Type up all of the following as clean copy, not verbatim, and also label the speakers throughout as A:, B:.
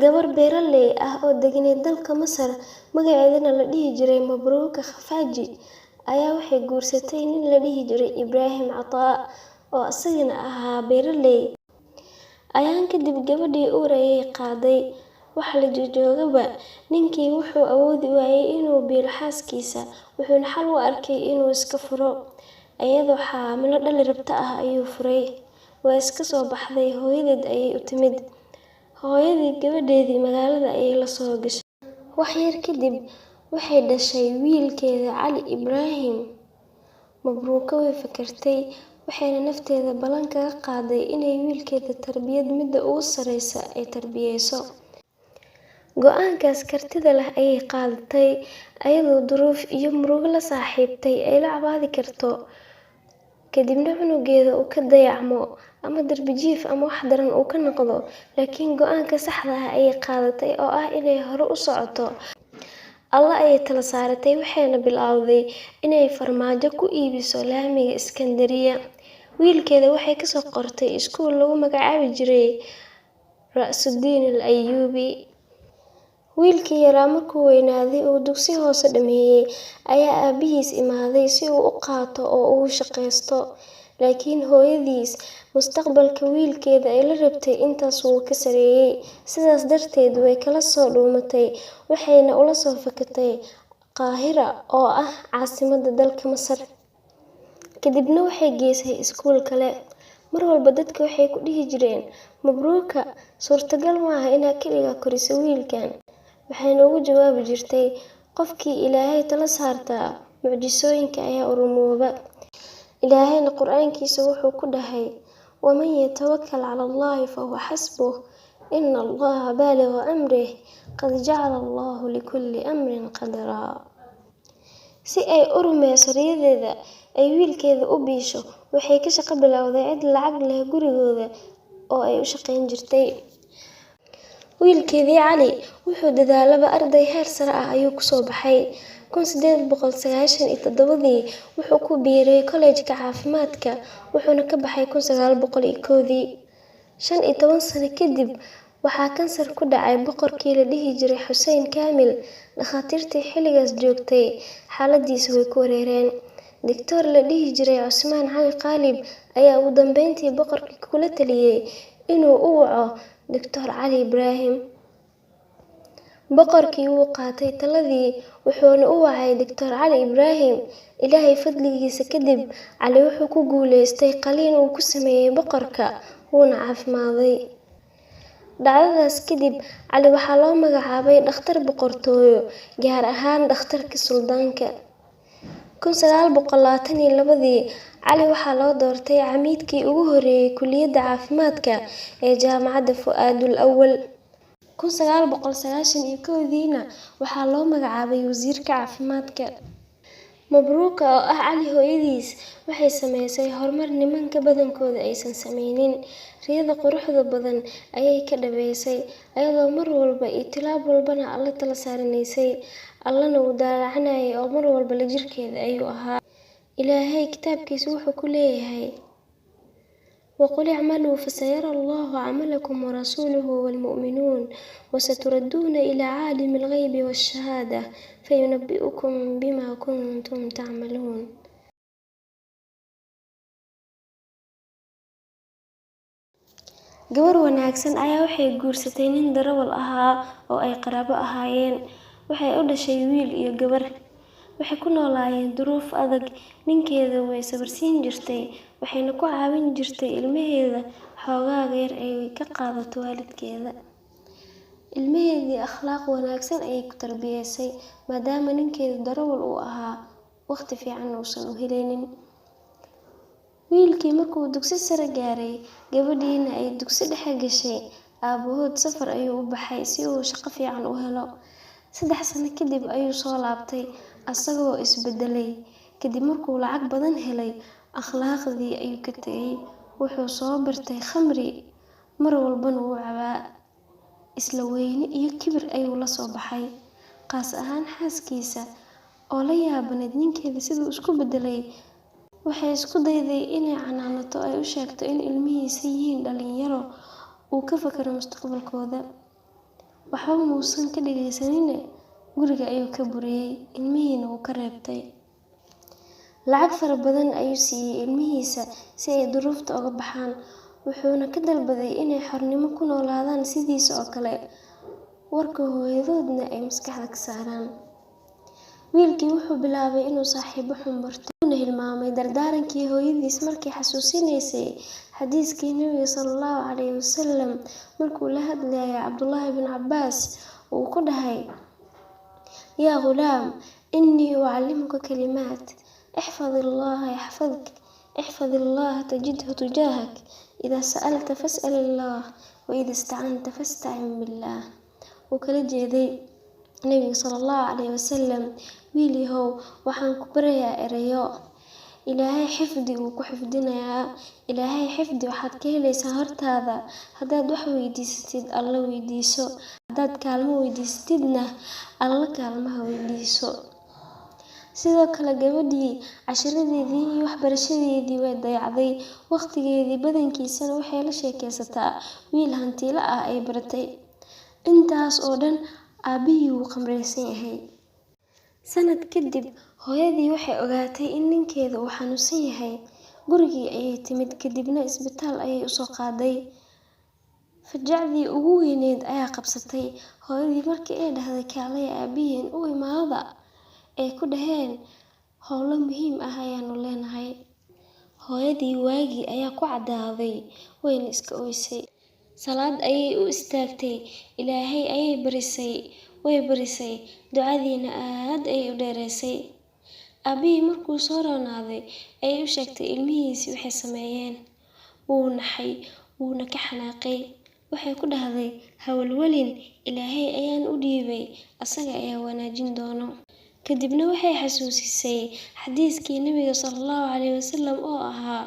A: gabar beeraley ah oo deganay dalka Masar, magaceedana la dhihi jiray Mabruuka Khafaaji, ayaa waxay guursatay nin la dhihi jiray Ibraahim Cataa oo isagana ahaa beeraley. Ayaan kadib gabadhii uur ayay qaaday. Waxa la joogaba ninkii wuxuu awoodi waayay inuu biilo xaaskiisa, wuxuuna xal u arkay inuu iska furo. Iyadoo xaamilo dhali rabta ah ayuu furay. Waa iska soo baxday, hooyadeed ayay u timid. Hooyadii gabadheedii magaalada ayay la soo gashay. Wax yar kadib waxay dhashay wiilkeeda Cali Ibraahim. Mabruuka way fakartay, waxayna nafteeda ballan kaga qaaday inay wiilkeeda tarbiyad midda ugu sareysa ay tarbiyeyso. Go'aankaas kartida leh ayay qaadatay, ayadoo duruuf iyo murugo la saaxiibtay ay la cabaadi karto. Kadibna cunugeeda uu ka dayacmo ama darbi jiif ama wax daran uu ka noqdo, laakiin go'aanka saxda ah ayay qaadatay oo ah inay hore u socoto. Alla ayay tala saaratay, waxayna bilowday inay farmaajo ku iibiso laamiga Iskandariya. Wiilkeeda waxay ka soo qortay iskuul lagu magacaabi jiray Ra'sudiin al Ayyubi. Wiilkii yaraa markuu weynaaday oo dugsi hoose dhameeyay ayaa aabihiis imaaday si uu u qaato oo uu shaqeysto. Laakiin hooyadiis mustaqbalka wiilkeeda ay la rabtay intaas wuu ka sareeyay. Sidaas darteed way kala soo dhuumatay, waxayna ula soo fakatay Qaahira oo ah caasimadda dalka Masar. Kadibna waxay geysay iskuul kale. Mar walba dadka waxay ku dhihi jireen, Mabruuka, suurtagal maaha inaad kaligaa koriso wiilkan. Waxayna ugu jawaabi jirtay, qofkii Ilaahay tala saartaa, mucjisooyinka ayaa u rumooba. Ilaahayna Qur'aankiisa wuxuu ku dhahay, waman yatawakkal cala Allahi fahuwa xasbuh, ina Allaha baaligu amrih, qad jacala Allahu likulli amrin qadaraa. Si ay u rumeyso riyadeeda ay wiilkeeda u biisho, waxay ka shaqo bilowday cid lacag leh gurigooda oo ay u shaqayn jirtay. Wiilkeedii Cali wuxuu dadaalaba arday heer sare ah ayuu ku soo baxay. 1897 wuxuu ku biiray kollejka caafimaadka, wuxuuna ka baxay 1901. 15 sano kadib waxaa kansar ku dhacay boqorkii la dhihi jiray Xussein Kaamil. Dhakhaatiirtii xilligaas joogtay xaaladiisa way ku wareereen. Doctor la dhihi jiray Cusmaan Cali Qaalib ayaa ugu dambeyntii boqorkii kula taliyay inuu u waco Dr. Cali Ibraahim. Boqorkii wuu qaatay taladii, wuxuuna u wacay Dr. Cali Ibraahim. Ilaahay fadligiisa kadib, Cali wuxuu ku guuleystay qaliin uu ku sameeyay boqorka, wuuna caafimaaday. Dhacdadaas kadib, Cali waxaa loo magacaabay dhakhtar boqortooyo, gaar ahaan dhakhtarka suldaanka. 1922 Cali waxaa loo doortay camiidkii ugu horeeyay kulliyadda caafimaadka ee jaamacadda Fu'aadul Awwal. 1991 waxaa loo magacaabay wasiirka caafimaadka. Mabruuka oo ah Cali hooyadiis waxay sameysay horumar nimanka badankooda aysan sameynin. Riyada quruxda badan ayay ka dhabeysay, ayadoo mar walba iyo tilaab walbana Alle tala saaranaysay. Allana wuu dalacanayay oo mar walba la jirkeeda ayuu ahaa. Ilaahay kitaabkiisa wuxuu ku leeyahay, وقل اعملوا فسيرى الله عملكم ورسوله والمؤمنون وستردون إلى عالم الغيب والشهادة فينبئكم بما كنتم تعملون. gabar wanaagsan ayaa waxay guursatay nin darawal ahaa oo ay qaraabo ahaayeen. Waxay u dhashay wiil iyo gabar. Waxay ku noolaayeen duruuf adag. Ninkeeda way sabarsiin jirtay, waxayna ku caawin jirtay ilmaheeda xoogaaga yar ay ka qaadato waalidkeeda. Ilmaheedii akhlaaq wanaagsan ayay ku tarbiyeysay, maadaama ninkeeda darawal uu ahaa, waqti fiican uusan u helaynin. Wiilkii markuu dugsi sare gaaray, gabadhiina ay dugsi dhexe gashay, aabahood safar ayuu u baxay si uu shaqo fiican u helo. 3 sano kadib ayuu soo laabtay, asagoo isbedelay. Kadib markuu lacag badan helay, akhlaaqdii ayuu ka tagay. Wuxuu soo bartay khamri, mar walbana wuu cabaa. Isla weyni iyo kibir ayuu la soo baxay, qaas ahaan xaaskiisa oo la yaabaneed ninkeeda siduu isku bedelay. Waxay isku dayday inay canaanato ay u sheegto in ilmihiisa yihiin dhalinyaro uu ka fakaro mustaqbalkooda. waxba muusan ka dhageysanine guriga ayuu ka buriyey, ilmihiina wuu ka reebtay. Lacag fara badan ayuu siiyey ilmihiisa si ay duruufta uga baxaan, wuxuuna ka dalbaday inay xornimo ku noolaadaan sidiisa oo kale, warka hooyadoodna ay maskaxda ka saaraan. Wiilkii wuxuu bilaabay inuu saaxiibo xun barto, wuxuuna hilmaamay dardaarankii hooyadiis markay xasuusinaysay xadiiskii Nabiga sallallahu calayhi wasallam markuu la hadlayay Cabdullaahi bin Cabbaas uu ku dhahay: yaa ghulaam, innii ucallimuka kalimaat, ixfad illaha yaxfadk, ixfad illaha tajidhu tujaahak, idaa sa'alta fas'al illaah, wa idaa istacanta fastacin billaah. Wuu kala jeeday Nabiga sallallahu calayhi wasallam: wiil yahow, waxaan ku barayaa erayo, Ilaahay xifdi wuu ku xifdinayaa. Ilaahay xifdi waxaad ka helaysaa hortaada. Haddaad wax weydiisatid, Alla weydiiso. Haddaad kaalmo weydiisatidna, Alla kaalmaha weydiiso. Sidoo kale gabadhii cashiradeedii iyo waxbarashadeedii way dayacday, waqtigeedii badankiisana waxay la sheekaysataa wiil hantiile ah ay baratay. Intaas oo dhan aabbihii wuu khamraysan yahay. Sanad kadib, hooyadii waxay ogaatay in ninkeeda uu xanuunsan yahay. Gurigii ayay timid, kadibna isbitaal ayay u soo qaaday. Fajacdii ugu weyneyd ayaa qabsatay. Hooyadii markii ay dhahday kaalaya aabbihiin u imaada, ay ku dhaheen howlo muhiim ah ayaanu leenahay. Hooyadii waagii ayaa ku caddaaday, wayna iska ooysay. Salaad ayay u istaagtay, Ilaahay ayay way barisay, ducadiina aad ayay u dheeraysay. Aabbihii markuu soo roonaaday ayay u sheegtay ilmihiisii waxay sameeyeen. Wuu naxay, wuuna ka xanaaqay. Waxay ku dhahday: ha walwalin, Ilaahay ayaan u dhiibay, asaga ayaa wanaajin doono. Kadibna waxay xasuusisay xadiiskii Nabiga sallallahu calayhi wasallam oo ahaa: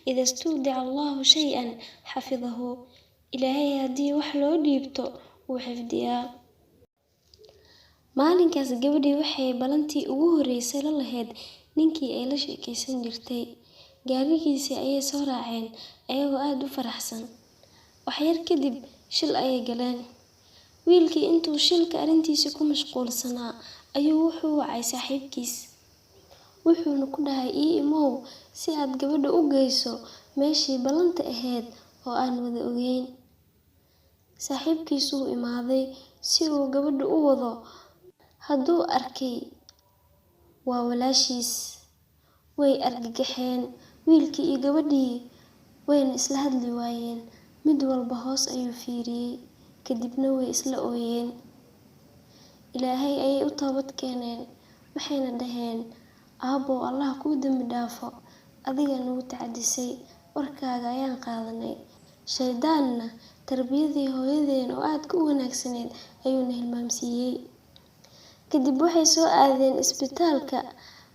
A: idaa stuudica Allahu shay-an xafidahu. Ilaahay haddii wax loo dhiibto wuu xifdiyaa. Maalinkaas gabadhii waxay ballantii ugu horreysay la lahayd ninkii ay la sheekaysan jirtay. Gaarigiisii ayay soo raaceen ayagoo aad u faraxsan. Wax yar kadib shil ayay galeen. Wiilkii intuu shilka arrintiisa ku mashquulsanaa ayuu wuxuu wacay saaxiibkiis, wuxuuna ku dhahay: ii imow si aad gabadha u geyso meeshii ballanta ahayd oo aan wada ogeyn. Saaxiibkiis wuu imaaday si uu gabadha u wado. Hadduu arkay waa walaashiis. Way argagaxeen, wiilkii iyo gabadhii, wayna isla hadli waayeen. Mid walba hoos ayuu fiiriyey, kadibna way isla ooyeen. Ilaahay ayay u toobad keeneen, waxayna dhaheen: aabbow, Allah kuu dambi dhaafo, adiga nagu tacadisay, warkaaga ayaan qaadanay. Shaydaanna tarbiyadii hooyadeen oo aadka u wanaagsaneyd ayuuna hilmaamsiiyey. Kadib waxay soo aadeen isbitaalka,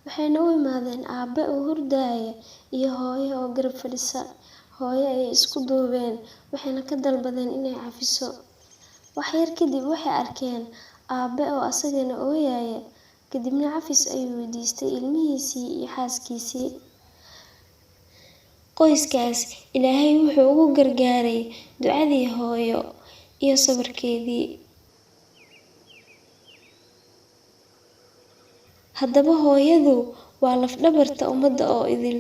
A: waxayna u imaadeen aabbe oo hurdaaya iyo hooyo oo garab fadhisa. Hooyo ayay isku duubeen, waxayna ka dalbadeen inay cafiso. Wax yar kadib waxay arkeen aabbe oo asagana ooyaya, kadibna cafis ayuu weydiistay ilmihiisii iyo xaaskiisii. Qoyskaas Ilaahay wuxuu ugu gargaaray ducadii hooyo iyo sabarkeedii. Haddaba hooyadu waa laf dhabarta ummadda oo idil.